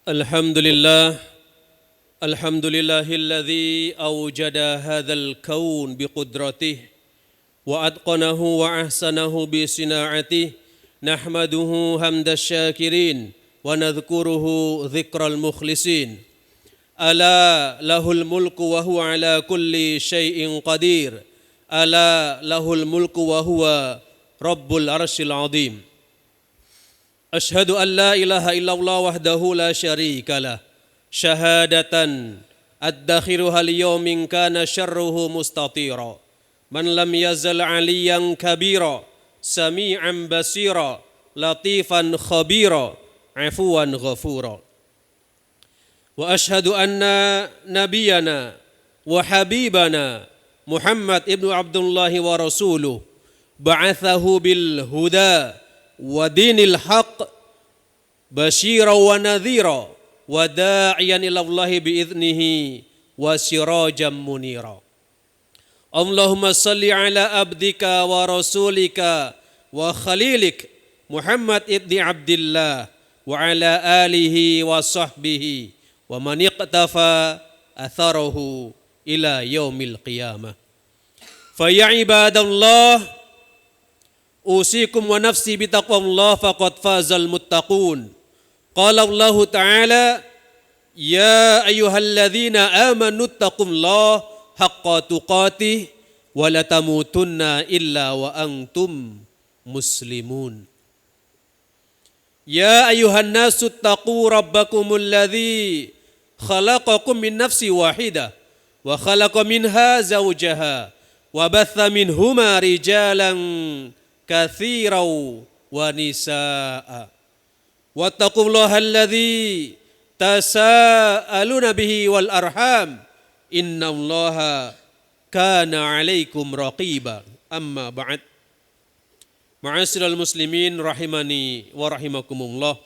الحمد لله الحمد لله الذي أوجد هذا الكون بقدرته وأتقنه وأحسنه بصناعته نحمده حمد الشاكرين ونذكره ذكر المخلصين ألا له الملك وهو على كل شيء قدير ألا له الملك وهو رب العرش العظيم أشهد أن لا إله إلا الله وحده لا شريك له شهادة أدخرها اليوم إن كان شره مستطيرا من لم يزل عليا كبيرا سميعا بصيرا لطيفا خبيرا عفوا غفورا وأشهد أن نبينا وحبيبنا محمد ابن عبد الله ورسوله بعثه بالهدى ودين الحق بشيرا ونذيرا وداعيا إلى الله بإذنه وسراجا منيرا اللهم صل على عبدك ورسولك وخليلك محمد ابن عبد الله وعلى آله وصحبه ومن اقتفى أثره إلى يوم القيامة فيا عباد الله أوصيكم ونفسي بتقوى الله فقد فاز المتقون قال الله تعالى يا أيها الذين آمنوا اتقوا الله حق تقاته ولا تموتن إلا وأنتم مسلمون يا أيها الناس اتقوا ربكم الذي خلقكم من نفس واحدة وخلق منها زوجها وبث منهما رجالا كثيرا ونساء واتقوا الله الذي تساءلون به والأرحام إن الله كان عليكم رقيبا أما بعد Ma'asyiral muslimin rahimani wa rahimakumullah.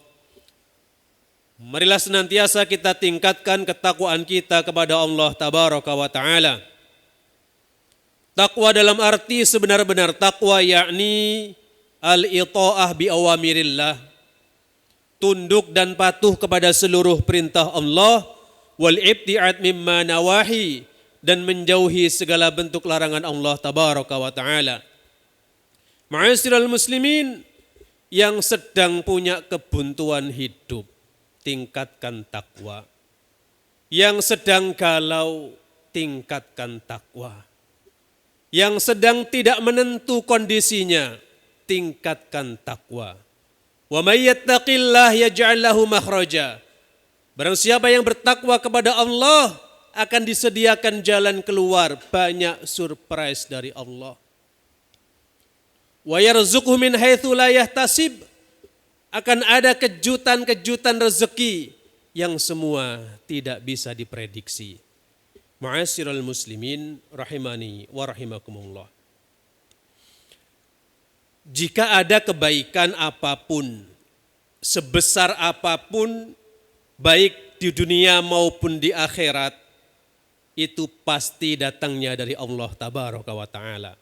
Marilah senantiasa kita tingkatkan ketakwaan kita kepada Allah tabaraka wa taala. Takwa dalam arti sebenar-benar takwa yakni al-ita'ah bi awamirillah. Tunduk dan patuh kepada seluruh perintah Allah wal ibti'ad mimma nawahi dan menjauhi segala bentuk larangan Allah tabaraka wa taala. Ma'asyiral muslimin yang sedang punya kebuntuan hidup, tingkatkan takwa. Yang sedang galau, tingkatkan takwa. Yang sedang tidak menentu kondisinya, tingkatkan takwa. Wa may yattaqillah yaj'al lahu makhraja. Barang siapa yang bertakwa kepada Allah akan disediakan jalan keluar, banyak surprise dari Allah. Wa yarzuqhu min haitsu la yahtasib, akan ada kejutan-kejutan rezeki yang semua tidak bisa diprediksi. Ma'asyiral muslimin rahimani wa rahimakumullah. Jika ada kebaikan apapun, sebesar apapun, baik di dunia maupun di akhirat, itu pasti datangnya dari Allah tabaraka wa ta'ala.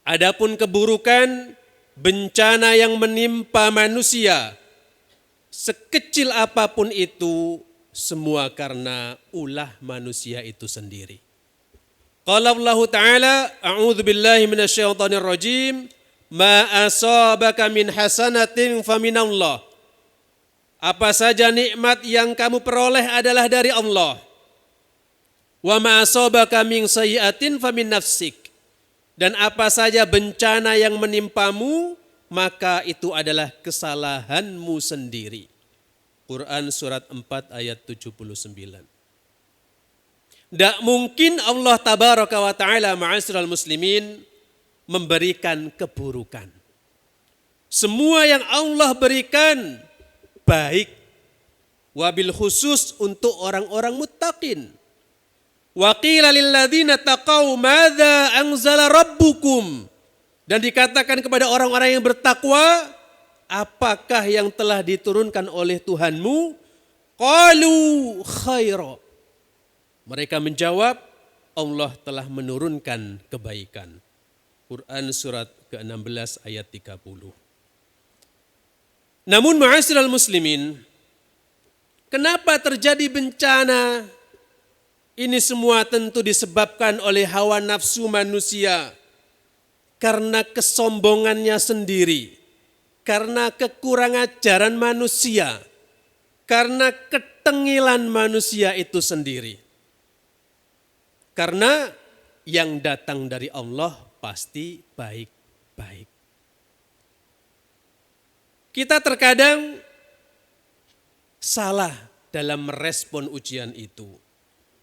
Adapun keburukan, bencana yang menimpa manusia, sekecil apapun itu, semua karena ulah manusia itu sendiri. Qala Allah Ta'ala, a'udzu billahi minasyaitonir rajim, ma asabaka min hasanatin faminallah. Apa saja nikmat yang kamu peroleh adalah dari Allah. Wa ma asabaka min sayyi'atin famin nafsik. Dan apa saja bencana yang menimpamu, maka itu adalah kesalahanmu sendiri. Quran surat 4 ayat 79. Tidak mungkin Allah tabaraka wa ta'ala ma'asyiral muslimin memberikan keburukan. Semua yang Allah berikan baik. Wabil khusus untuk orang-orang muttaqin. Wa qila lil ladzina taqaw madza anzala rabbukum, dan dikatakan kepada orang-orang yang bertakwa, apakah yang telah diturunkan oleh Tuhanmu? Qalu khaira. Mereka menjawab, Allah telah menurunkan kebaikan. Quran surat ke-16 ayat 30. Namun ma'asyiral muslimin, Kenapa terjadi bencana? Ini semua tentu disebabkan oleh hawa nafsu manusia, karena kesombongannya sendiri, karena kekurang ajaran manusia, karena ketengilan manusia itu sendiri. Karena yang datang dari Allah pasti baik-baik. Kita terkadang salah dalam merespon ujian itu.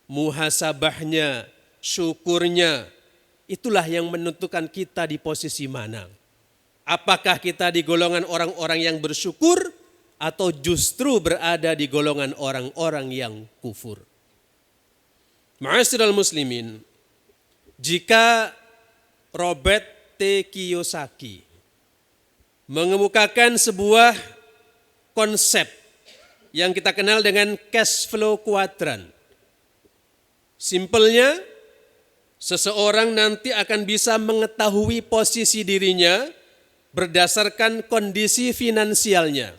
Muhasabahnya, syukurnya, itulah yang menentukan kita di posisi mana. Apakah kita di golongan orang-orang yang bersyukur atau justru berada di golongan orang-orang yang kufur. Ma'asyiral muslimin, jika Robert T. Kiyosaki mengemukakan sebuah konsep yang kita kenal dengan cash flow quadrant. Simpelnya, seseorang nanti akan bisa mengetahui posisi dirinya berdasarkan kondisi finansialnya.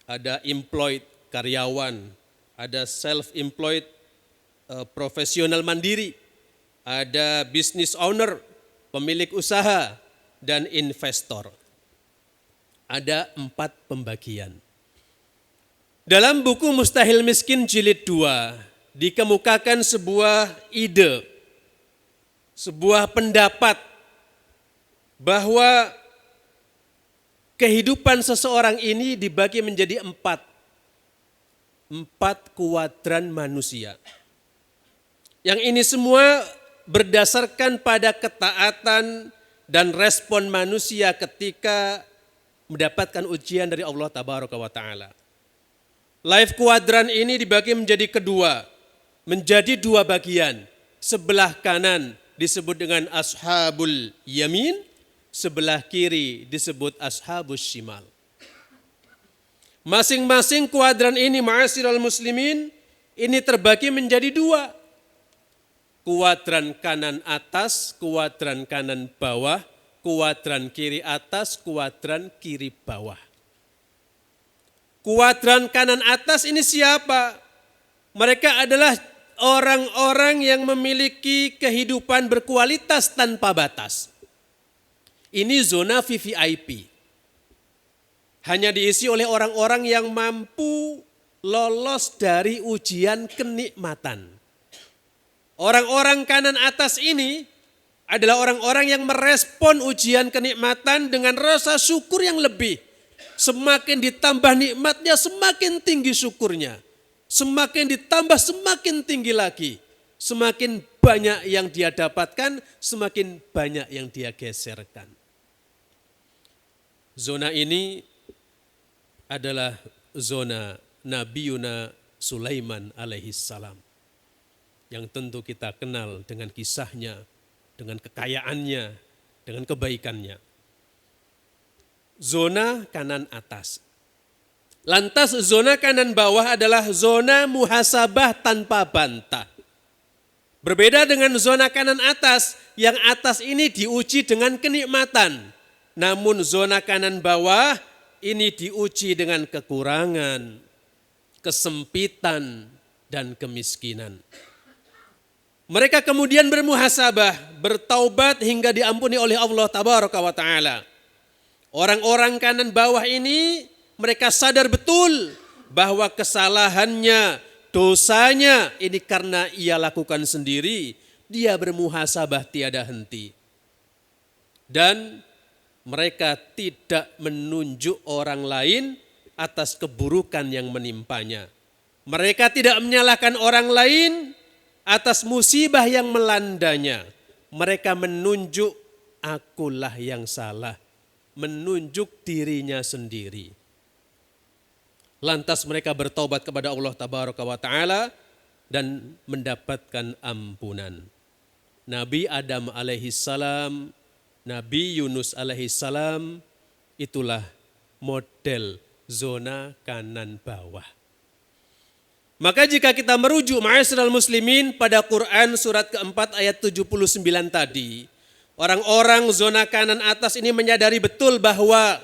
Ada employed, karyawan, ada self-employed, profesional mandiri, ada business owner, pemilik usaha, dan investor. Ada 4 pembagian. Dalam buku Mustahil Miskin jilid 2, dikemukakan sebuah ide, sebuah pendapat bahwa kehidupan seseorang ini dibagi menjadi 4 kuadran manusia. Yang ini semua berdasarkan pada ketaatan dan respon manusia ketika mendapatkan ujian dari Allah Tabaraka wa Ta'ala. Life kuadran ini dibagi menjadi menjadi 2 bagian. Sebelah kanan disebut dengan ashabul yamin, sebelah kiri disebut ashabus shimal. Masing-masing kuadran ini, ma'asyiral muslimin, ini terbagi menjadi 2. Kuadran kanan atas, kuadran kanan bawah, kuadran kiri atas, kuadran kiri bawah. Kuadran kanan atas ini siapa? Mereka adalah orang-orang yang memiliki kehidupan berkualitas tanpa batas. Ini zona VVIP. Hanya diisi oleh orang-orang yang mampu lolos dari ujian kenikmatan. Orang-orang kanan atas ini adalah orang-orang yang merespon ujian kenikmatan dengan rasa syukur yang lebih. Semakin ditambah nikmatnya, semakin tinggi syukurnya. Semakin ditambah, semakin tinggi lagi. Semakin banyak yang dia dapatkan, semakin banyak yang dia geserkan. Zona ini adalah zona Nabiuna Sulaiman alaihissalam. Yang tentu kita kenal dengan kisahnya, dengan kekayaannya, dengan kebaikannya. Zona kanan atas. Lantas zona kanan bawah adalah zona muhasabah tanpa bantah. Berbeda dengan zona kanan atas, yang atas ini diuji dengan kenikmatan. Namun zona kanan bawah ini diuji dengan kekurangan, kesempitan, dan kemiskinan. Mereka kemudian bermuhasabah, bertaubat hingga diampuni oleh Allah Tabaraka wa Ta'ala. Orang-orang kanan bawah ini mereka sadar betul bahwa kesalahannya, dosanya ini karena ia lakukan sendiri. Dia bermuhasabah tiada henti. Dan mereka tidak menunjuk orang lain atas keburukan yang menimpanya. Mereka tidak menyalahkan orang lain atas musibah yang melandanya. Mereka menunjuk akulah yang salah. Menunjuk dirinya sendiri. Lantas mereka bertaubat kepada Allah Tabaraka wa Ta'ala dan mendapatkan ampunan. Nabi Adam alaihissalam, Nabi Yunus alaihissalam, itulah model zona kanan bawah. Maka jika kita merujuk ma'asyiral muslimin pada Quran surat keempat ayat 79 tadi, orang-orang zona kanan atas ini menyadari betul bahwa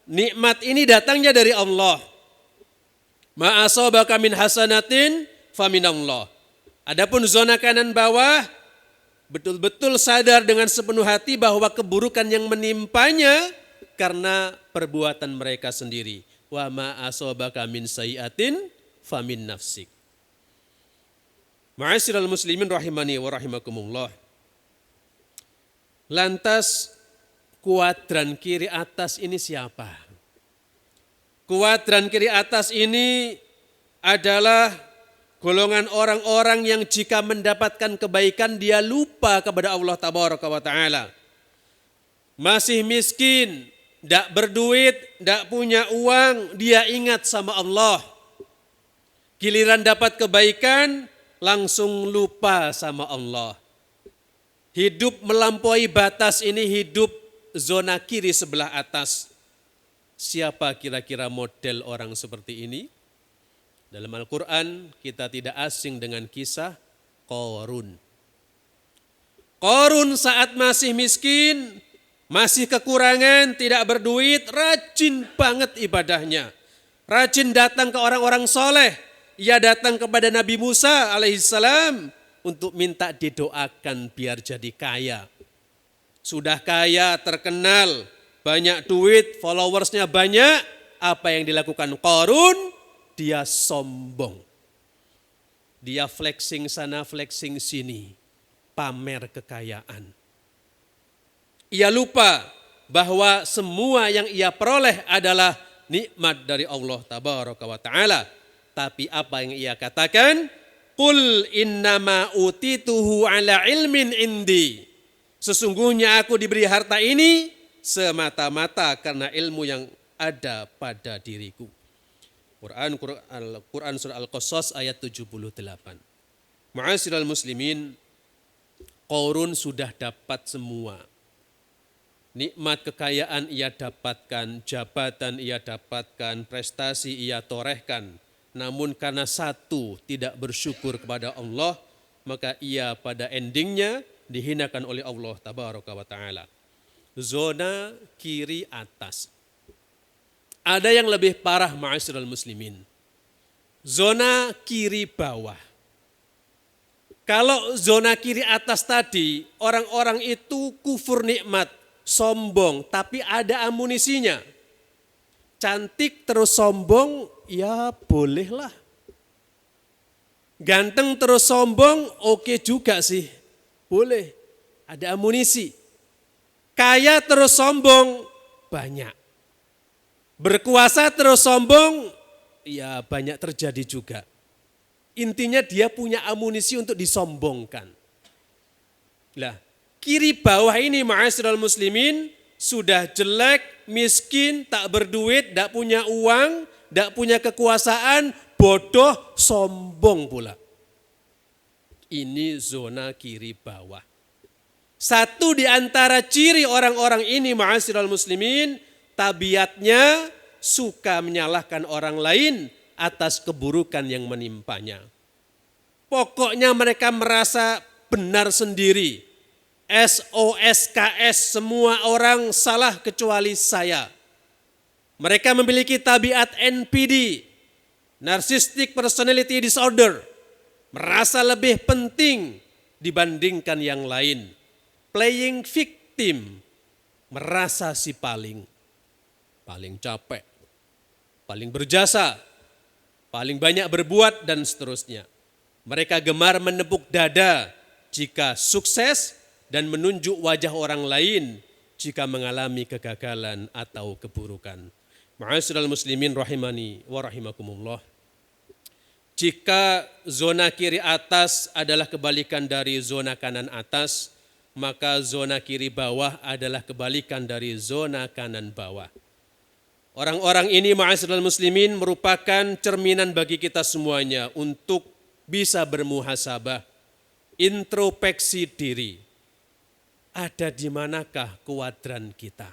nikmat ini datangnya dari Allah. Ma asabaka min hasanatin faminallah. Adapun zona kanan bawah, betul-betul sadar dengan sepenuh hati bahwa keburukan yang menimpanya karena perbuatan mereka sendiri. Wa ma asabaka min sayyi'atin famin nafsik. Ma'asyiral muslimin rahimani wa rahimakumullah. Lantas kuadran kiri atas ini siapa? Kuadran kiri atas ini adalah golongan orang-orang yang jika mendapatkan kebaikan dia lupa kepada Allah Tabaraka wa Ta'ala. Masih miskin, tidak berduit, tidak punya uang, dia ingat sama Allah. Giliran dapat kebaikan, langsung lupa sama Allah. Hidup melampaui batas ini hidup zona kiri sebelah atas. Siapa kira-kira model orang seperti ini? Dalam Al-Quran kita tidak asing dengan kisah Qarun. Qarun saat masih miskin, masih kekurangan, tidak berduit, rajin banget ibadahnya. Rajin datang ke orang-orang soleh. Ia datang kepada Nabi Musa alaihissalam untuk minta didoakan biar jadi kaya. Sudah kaya, terkenal, banyak duit, followersnya banyak. Apa yang dilakukan Qarun? Dia sombong. Dia flexing sana, flexing sini. Pamer kekayaan. Ia lupa bahwa semua yang ia peroleh adalah nikmat dari Allah Tabaraka wa Ta'ala. Tapi apa yang ia katakan? Qul innama utituhu ala ilmin indi. Sesungguhnya aku diberi harta ini semata-mata karena ilmu yang ada pada diriku. Quran surah Al-Qasas ayat 78. Ma'asyiral muslimin, Qarun sudah dapat semua. Nikmat kekayaan ia dapatkan, jabatan ia dapatkan, prestasi ia torehkan. Namun karena satu tidak bersyukur kepada Allah, maka ia pada endingnya dihinakan oleh Allah Tabaraka wa Ta'ala. Zona kiri atas. Ada yang lebih parah ma'asyiral muslimin. Zona kiri bawah. Kalau zona kiri atas tadi, orang-orang itu kufur nikmat, sombong, tapi ada amunisinya. Cantik terus sombong, ya bolehlah. Ganteng terus sombong, oke juga sih. Boleh, ada amunisi. Kaya terus sombong, banyak. Berkuasa terus sombong, ya banyak terjadi juga. Intinya dia punya amunisi untuk disombongkan. Lah, kiri bawah ini ma'asyiral muslimin sudah jelek, miskin, tak berduit, tak punya uang, tak punya kekuasaan, bodoh, sombong pula. Ini zona kiri bawah. Satu di antara ciri orang-orang ini ma'asyiral muslimin, tabiatnya suka menyalahkan orang lain atas keburukan yang menimpanya. Pokoknya mereka merasa benar sendiri. SOSKS, semua orang salah kecuali saya. Mereka memiliki tabiat NPD, Narcissistic Personality Disorder. Merasa lebih penting dibandingkan yang lain. Playing victim, merasa si paling capek, paling berjasa, paling banyak berbuat dan seterusnya. Mereka gemar menepuk dada jika sukses dan menunjuk wajah orang lain jika mengalami kegagalan atau keburukan. Ma'asyiral muslimin rahimani wa rahimakumullah. Jika zona kiri atas adalah kebalikan dari zona kanan atas, maka zona kiri bawah adalah kebalikan dari zona kanan bawah. Orang-orang ini ma'asyiral muslimin merupakan cerminan bagi kita semuanya untuk bisa bermuhasabah, introspeksi diri. Ada di manakah kuadran kita?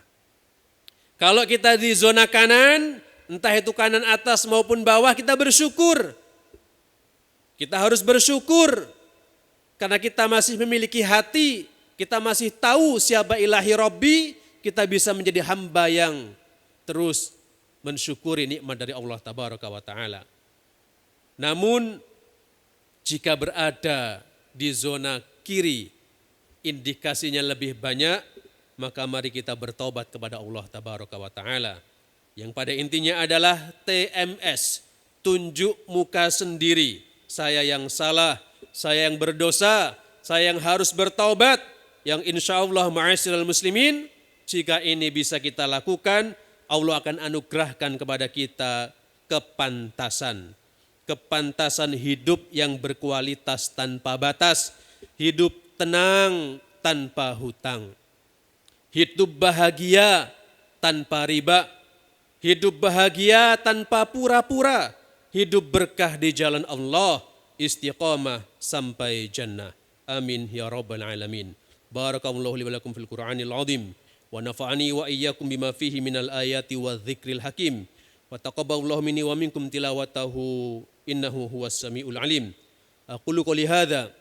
Kalau kita di zona kanan, entah itu kanan atas maupun bawah, kita bersyukur. Kita harus bersyukur karena kita masih memiliki hati, kita masih tahu siapa ilahi Rabbi, kita bisa menjadi hamba yang terus mensyukuri nikmat dari Allah Tabaraka wa Ta'ala. Namun jika berada di zona kiri, indikasinya lebih banyak, maka mari kita bertobat kepada Allah Tabaraka wa Ta'ala. Yang pada intinya adalah TMS, tunjuk muka sendiri. Saya yang salah, saya yang berdosa, saya yang harus bertaubat. Yang insya Allah ma'asyiral muslimin, jika ini bisa kita lakukan, Allah akan anugerahkan kepada kita kepantasan. Kepantasan hidup yang berkualitas tanpa batas. Hidup tenang tanpa hutang. Hidup bahagia tanpa riba. Hidup bahagia tanpa pura-pura. Hidup berkah di jalan Allah. Istiqamah sampai jannah. Amin ya rabbal alamin. Barakallahu li wa lakum fil Qur'anil azim. Wa nafa'ani wa iyyakum bima fihi minal ayati wa dzikril hakim. Wa taqabbalallahu minni wa minkum tilawatahu innahu huwas samiul alim. Aqulu qouli hadza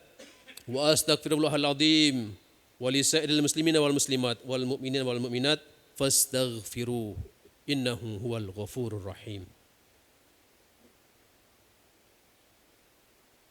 wa astaghfirullahal azim wa lisairil muslimina wal muslimat wal mu'minina wal mu'minat fastaghfiruh innahu huwal ghafurur rahim.